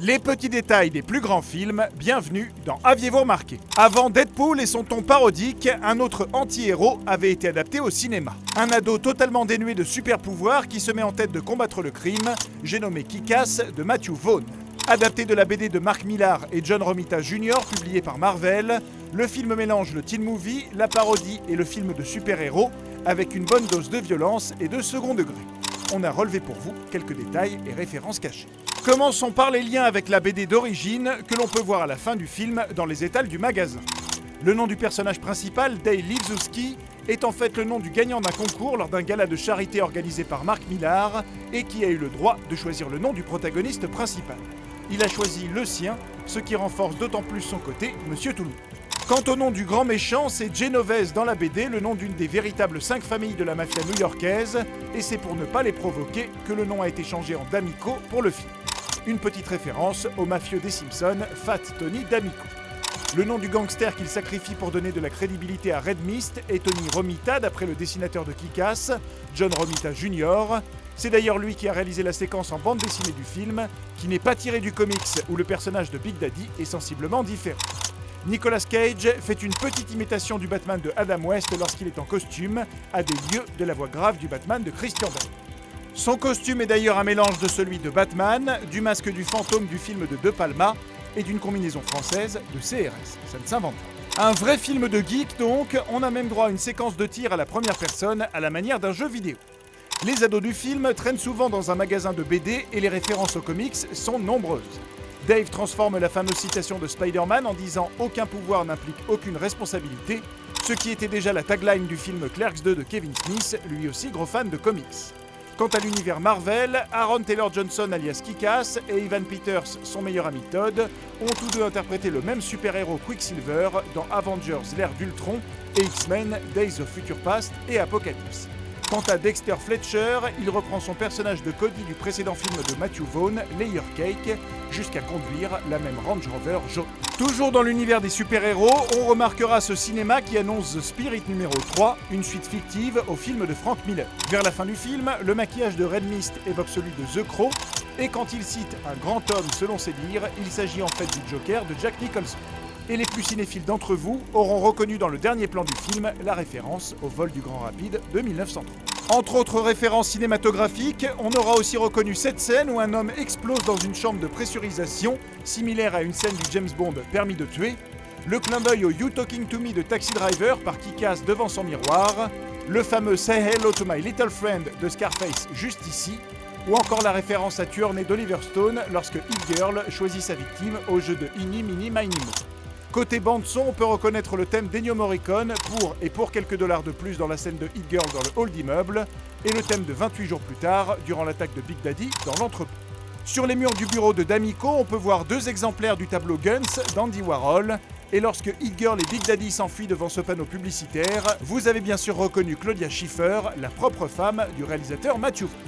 Les petits détails des plus grands films, bienvenue dans Aviez-vous remarqué? Avant Deadpool et son ton parodique, un autre anti-héros avait été adapté au cinéma. Un ado totalement dénué de super-pouvoirs qui se met en tête de combattre le crime, j'ai nommé Kick-Ass de Matthew Vaughn. Adapté de la BD de Mark Millar et John Romita Jr., publié par Marvel, le film mélange le teen movie, la parodie et le film de super-héros, avec une bonne dose de violence et de second degré. On a relevé pour vous quelques détails et références cachées. Commençons par les liens avec la BD d'origine que l'on peut voir à la fin du film dans les étals du magasin. Le nom du personnage principal, Dale Livzuski, est en fait le nom du gagnant d'un concours lors d'un gala de charité organisé par Mark Millar et qui a eu le droit de choisir le nom du protagoniste principal. Il a choisi le sien, ce qui renforce d'autant plus son côté Monsieur Tout-le-Monde. Quant au nom du grand méchant, c'est Genovese dans la BD, le nom d'une des véritables 5 familles de la mafia new-yorkaise, et c'est pour ne pas les provoquer que le nom a été changé en D'Amico pour le film. Une petite référence au mafieux des Simpsons, Fat Tony D'Amico. Le nom du gangster qu'il sacrifie pour donner de la crédibilité à Red Mist est Tony Romita, d'après le dessinateur de Kick-Ass, John Romita Jr. C'est d'ailleurs lui qui a réalisé la séquence en bande dessinée du film, qui n'est pas tirée du comics où le personnage de Big Daddy est sensiblement différent. Nicolas Cage fait une petite imitation du Batman de Adam West lorsqu'il est en costume, à des lieues de la voix grave du Batman de Christian Bale. Son costume est d'ailleurs un mélange de celui de Batman, du masque du fantôme du film de De Palma et d'une combinaison française de CRS. Ça ne s'invente pas. Un vrai film de geek donc, on a même droit à une séquence de tir à la première personne à la manière d'un jeu vidéo. Les ados du film traînent souvent dans un magasin de BD et les références aux comics sont nombreuses. Dave transforme la fameuse citation de Spider-Man en disant « Aucun pouvoir n'implique aucune responsabilité », ce qui était déjà la tagline du film Clerks 2 de Kevin Smith, lui aussi gros fan de comics. Quant à l'univers Marvel, Aaron Taylor Johnson alias Kick-Ass et Evan Peters, son meilleur ami Todd, ont tous deux interprété le même super-héros Quicksilver dans Avengers l'ère d'Ultron et X-Men Days of Future Past et Apocalypse. Quant à Dexter Fletcher, il reprend son personnage de Cody du précédent film de Matthew Vaughn, Layer Cake, jusqu'à conduire la même Range Rover jaune. Toujours dans l'univers des super-héros, on remarquera ce cinéma qui annonce The Spirit numéro 3, une suite fictive au film de Frank Miller. Vers la fin du film, le maquillage de Red Mist évoque celui de The Crow, et quand il cite un grand homme selon ses dires, il s'agit en fait du Joker de Jack Nicholson. Et les plus cinéphiles d'entre vous auront reconnu dans le dernier plan du film la référence au vol du Grand Rapide de 1903. Entre autres références cinématographiques, on aura aussi reconnu cette scène où un homme explose dans une chambre de pressurisation, similaire à une scène du James Bond Permis de tuer, le clin d'œil au You Talking to Me de Taxi Driver par Kick-Ass devant son miroir, le fameux Say Hello to My Little Friend de Scarface juste ici, ou encore la référence à Tueur né d'Oliver Stone lorsque Hit Girl choisit sa victime au jeu de Eeny Meeny Miny Moe. Côté bande-son, on peut reconnaître le thème d'Ennio Morricone pour quelques dollars de plus dans la scène de Hit Girl dans le hall d'immeuble, et le thème de 28 jours plus tard, durant l'attaque de Big Daddy dans l'entrepôt. Sur les murs du bureau de D'Amico, on peut voir 2 exemplaires du tableau Guns d'Andy Warhol, et lorsque Hit Girl et Big Daddy s'enfuient devant ce panneau publicitaire, vous avez bien sûr reconnu Claudia Schiffer, la propre femme du réalisateur Matthew Vaughn.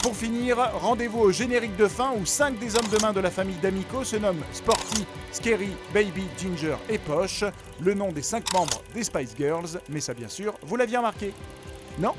Pour finir, rendez-vous au générique de fin où 5 des hommes de main de la famille D'Amico se nomment Sporty, Scary, Baby, Ginger et Posh, le nom des 5 membres des Spice Girls, mais ça bien sûr, vous l'aviez remarqué, non ?